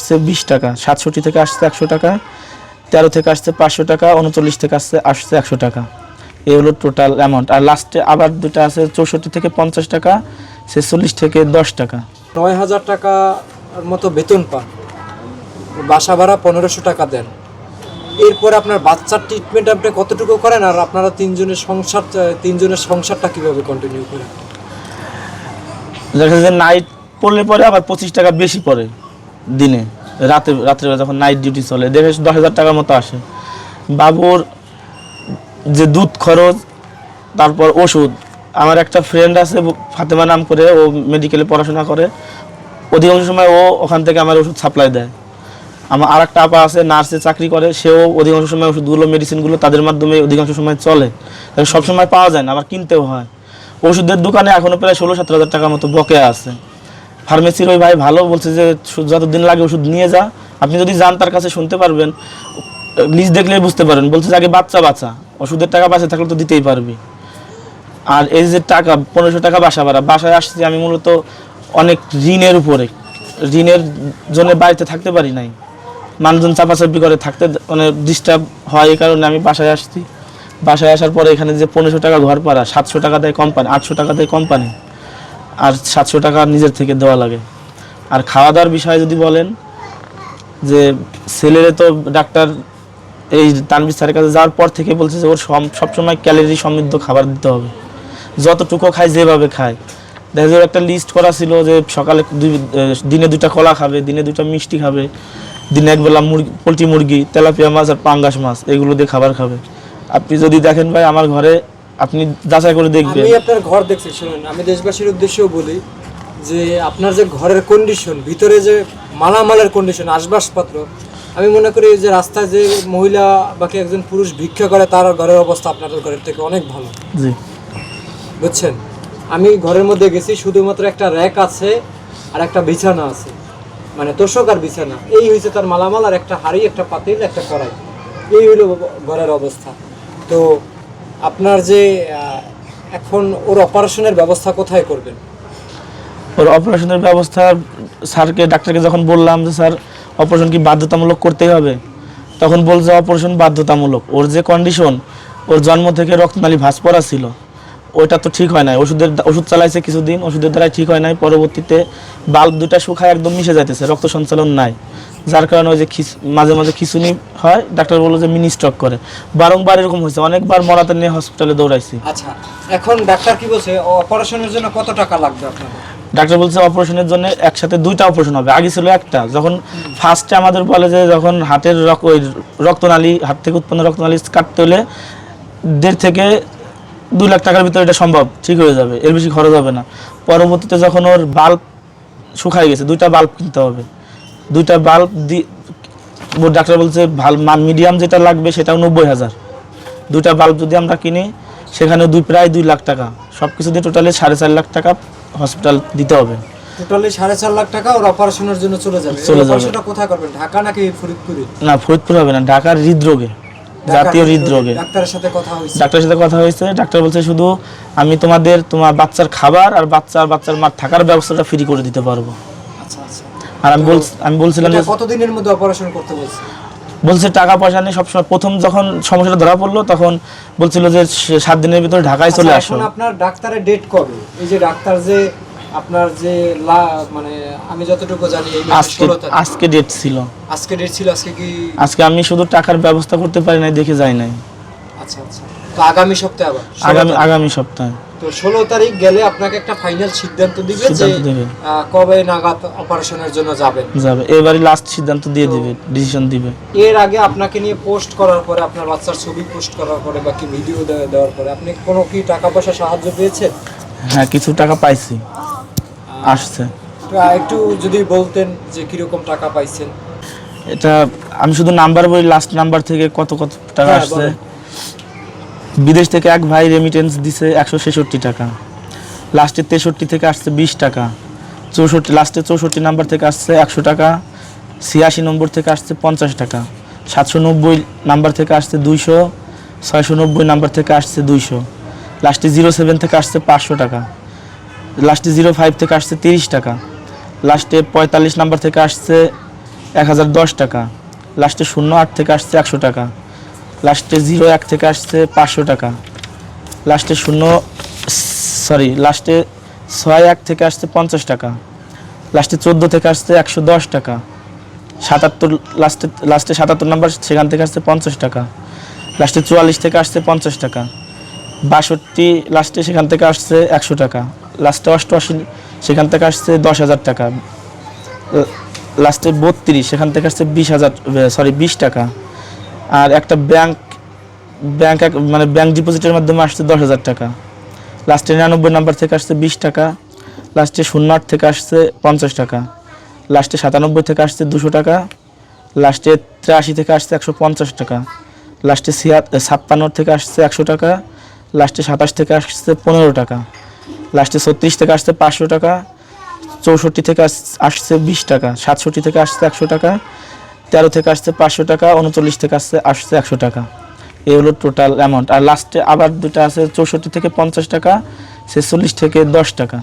আসছে 20 টাকা, 67 থেকে আসছে 100 টাকা, 13 থেকে আসছে 500 টাকা, 39 থেকে আসছে 100 টাকা। এই হলো টোটাল অ্যামাউন্ট। আর লাস্টে আবার দুটো আছে 64 থেকে 50 টাকা, 46 থেকে 10 টাকা। 9,000 টাকার মতো বেতন পান, বাসা ভাড়া 1500 টাকা দেন। এরপর আপনার বাচ্চার ট্রিটমেন্ট আপনি কতটুকু করেন, আর আপনারা তিনজনের সংসারটা কিভাবে কন্টিনিউ করেন? দেখা যায় নাইট পড়লে পরে আবার 25 টাকা বেশি পড়ে দিনে, রাত্রে যখন নাইট ডিউটি চলে দেখে 10,000 টাকার মতো আসে। বাবুর যে দুধ খরচ, তারপর ওষুধ। আমার একটা ফ্রেন্ড আছে ফাতেমা নাম করে, ও মেডিকেলে পড়াশোনা করে, অধিকাংশ সময় ও ওখান থেকে আমার ওষুধ সাপ্লাই দেয়। আমার আর একটা আপা আছে নার্সে চাকরি করে, সেও অধিকাংশ সময় ওষুধগুলো মেডিসিনগুলো তাদের মাধ্যমে অধিকাংশ সময় চলে, সব সময় পাওয়া যায় না, আবার কিনতেও হয়। ওষুধের দোকানে এখনও প্রায় 16-17 টাকার মতো বকেয়া আছে। ফার্মেসির ওই ভাই ভালো বলছে যে যতদিন লাগে ওষুধ নিয়ে যা, আপনি যদি যান তার কাছে শুনতে পারবেন, লিস্ট দেখলেই বুঝতে পারেন। বলছে যে আগে বাচ্চা ওষুধের টাকা বাঁচে থাকলে তো দিতেই পারবি। আর এই যে টাকা 1500 টাকা বাসা ভাড়া, বাসায় আসছি আমি মূলত অনেক ঋণের উপরে, ঋণের জন্য বাড়িতে থাকতে পারি নাই, মানুষজন চাপাচাপি করে থাকতে মানে ডিস্টার্ব হয়, এই কারণে আমি বাসায় আসছি। বাসায় আসার পরে এখানে যে 1500 টাকা ঘর ভাড়া, 700 টাকা দেয় কোম্পানি, 800 টাকা দেয় কোম্পানি, আর 700 টাকা নিজের থেকে দেওয়া লাগে। আর খাওয়া দাওয়ার বিষয়ে যদি বলেন, যে ছেলেরে তো ডাক্তার এই তানভীর স্যারের কাছে যাওয়ার পর থেকে বলছে যে ওর সবসময় ক্যালোরি সমৃদ্ধ খাবার দিতে হবে, যতটুকু খায় যেভাবে খায়। দেখা যায় একটা লিস্ট করা ছিল যে সকালে দিনে 2টা কলা খাবে, দিনে 2টা মিষ্টি খাবে, দিনে একবেলা পোলট্রি মুরগি, তেলাপিয়া মাছ আর পাঙ্গাস মাছ, এগুলো দিয়ে খাবার খাবে। আপনি যদি দেখেন ভাই আমার ঘরে, আপনি যাচাই করে দেখবেন। আমি আপনার ঘর দেখছি, শুনুন, আমি দেশবাসীর উদ্দেশ্যেও বলি যে আপনার যে ঘরের কন্ডিশন, ভিতরে যে মালামালের কন্ডিশন, আসবাবপত্র, আমি মনে করি যে রাস্তায় যে মহিলা বাকি একজন পুরুষ ভিক্ষা করে তার ঘরের অবস্থা আপনাদের ঘরের থেকে অনেক ভালো। জি, বুঝছেন? আমি ঘরের মধ্যে গেছি, শুধুমাত্র একটা র্যাক আছে আর একটা বিছানা আছে, মানে তোষক আর বিছানা, এই হয়েছে তার মালামাল, আর একটা হাঁড়ি, একটা পাতিল, একটা কড়াই, এই হইল ঘরের অবস্থা। তো আপনার যে এখন ওর অপারেশনের ব্যবস্থা কোথায় করবেন? ওর অপারেশনের ব্যবস্থা স্যারকে, ডাক্তারকে যখন বললাম যে স্যার অপারেশন কি বাধ্যতামূলক করতেই হবে, তখন বলছে অপারেশন বাধ্যতামূলক। ওর যে কন্ডিশন, ওর জন্ম থেকে রক্তনালী ভাঁজ পড়া ছিল, ওইটা তো ঠিক হয় নাই। ওষুধ চালাইছে কিছুদিন, ওষুধের দ্বারাই ঠিক হয় নাই। পরবর্তীতে বাল্ব 2টা শুকায় একদম মিশে যাইতেছে, রক্ত সঞ্চালন নাই, যার কারণে ওই যে মাঝে মাঝে খিঁচুনি হয়, ডাক্তার বললো যে মিনি স্ট্রোক করে। বারংবার এরকম হয়েছে, অনেকবার মরাতে নিয়ে হসপিটালে দৌড়াইছি। আচ্ছা, এখন ডাক্তার কি বলছে অপারেশনের জন্য কত টাকা লাগবে আপনাদের? ডাক্তার বলছে অপারেশনের জন্য একসাথে 2টা অপারেশন হবে, আগে ছিল একটা। যখন ফার্স্টে আমাদের বলে যে যখন হাটের রক্তনালী, হাট থেকে উৎপন্ন রক্তনালী কাটতে হলে 1.5 থেকে 2 লাখ টাকার ভিতরে এটা সম্ভব, ঠিক হয়ে যাবে, এর বেশি খরচ হবে না। পরবর্তীতে যখন ওর বাল্ব শুকাই গেছে, 2টা বাল্ব কিনতে হবে, 2টা বাল্ব ডাক্তার বলছে মিডিয়াম যেটা লাগবে সেটাও 90,000। 2টা বাল্ব যদি আমরা কিনি সেখানে প্রায় 2 লাখ টাকা, সব কিছু দিয়ে টোটালি 4.5 লাখ টাকা হসপিটাল দিতে হবে। টোটালি 4.5 লাখ টাকা ওর অপারেশনের জন্য চলে যাবে। সেটা কোথায় করবেন, ঢাকা নাকি ফরিদপুরে? না, ফরিদপুর হবে না, ঢাকার হৃদরোগে, জাতীয় হৃদরোগে। ডাক্তারের সাথে কথা হয়েছে? ডাক্তারের সাথে কথা হয়েছে, ডাক্তার বলছে শুধু আমি তোমার বাচ্চার খাবার আর বাচ্চার মার থাকার ব্যবস্থাটা ফ্রি করে দিতে পারবো। আচ্ছা আচ্ছা। আর আমি বলছিলাম যে কতদিনের মধ্যে অপারেশন করতে বলছে? বলছে টাকা পয়সা নেই সবসময়। প্রথম যখন সমস্যাটা ধরা পড়লো তখন বলছিল যে 7 দিনের ভিতরে ঢাকায় চলে আসো। এখন আপনার ডাক্তারের ডেট কবে? এই যে ডাক্তার যে আপনার যে মানে আমি যতটুকু জানি এই আজকে ডেট ছিল। আজকে ডেট ছিল। আজকে কি? আজকে আমি শুধু টাকার ব্যবস্থা করতে পারি নাই, দেখে যাই নাই। আচ্ছা আচ্ছা। তো আগামী সপ্তাহে আবার? আগামী সপ্তাহে। তো 16 তারিখ গেলে আপনাকে একটা ফাইনাল সিদ্ধান্ত দিবে যে কবে নাগাদ অপারেশনের জন্য যাবে। এবারে লাস্ট সিদ্ধান্ত দিয়ে দিবে, ডিসিশন দিবে। এর আগে আপনাকে নিয়ে পোস্ট করার পরে, আপনার বাচ্চার ছবি পোস্ট করার পরে বা কি ভিডিও দেওয়ার পরে আপনি কোনো কি টাকা পয়সা সাহায্য পেয়েছেন? হ্যাঁ, কিছু টাকা পাইছি, আসছে। একটু যদি বলতেন যে কিরকম টাকা পাইছেন। এটা আমি শুধু নাম্বার বলি, লাস্ট নাম্বার থেকে কত টাকা আসছে। বিদেশ থেকে এক ভাই রেমিটেন্স দিছে 166 টাকা, লাস্টে 63 থেকে আসছে 20 টাকা, 64 নাম্বার থেকে আসছে 100 টাকা, 86 নম্বর থেকে আসছে 50 টাকা, 790 নাম্বার থেকে আসছে 200, 690 নাম্বার থেকে আসছে 200, লাস্টে 07 থেকে আসছে 500 টাকা, লাস্টে 05 থেকে আসছে 30 টাকা, লাস্টে 45 নাম্বার থেকে আসছে 1010 টাকা, লাস্টে 08 থেকে আসছে 100 টাকা, লাস্টে 01 থেকে আসছে 500 টাকা, লাস্টে 61 থেকে আসছে 50 টাকা, লাস্টে 14 থেকে আসছে 110 টাকা, 77 লাস্টে 77 নাম্বার সেখান থেকে আসছে 50 টাকা, লাস্টে 44 থেকে আসছে 50 টাকা, 62 লাস্টে সেখান থেকে আসছে 100 টাকা, লাস্টে 88 সেখান থেকে আসছে 10,000 টাকা, লাস্টে 32 সেখান থেকে আসছে 20 টাকা। আর একটা ব্যাংক মানে ব্যাংক ডিপোজিটের মাধ্যমে আসছে 10,000 টাকা। লাস্টে 99 নাম্বার থেকে আসছে 20 টাকা, লাস্টে 08 থেকে আসছে 50 টাকা, লাস্টে 97 থেকে আসছে 200 টাকা, লাস্টে 83 থেকে আসছে 150 টাকা, লাস্টে 56 থেকে আসছে 100 টাকা, লাস্টে 27 থেকে আসছে 15 টাকা, লাস্টে 36 থেকে আসছে 500 টাকা, 64 থেকে আসছে 20 টাকা, 67 থেকে আসছে 100 টাকা, 13 থেকে আসছে 500 টাকা, 39 থেকে আসছে 100 টাকা। এই হলো টোটাল অ্যামাউন্ট। আর লাস্টে আবার দুটো আছে 64 থেকে 50 টাকা, 46 থেকে 10 টাকা।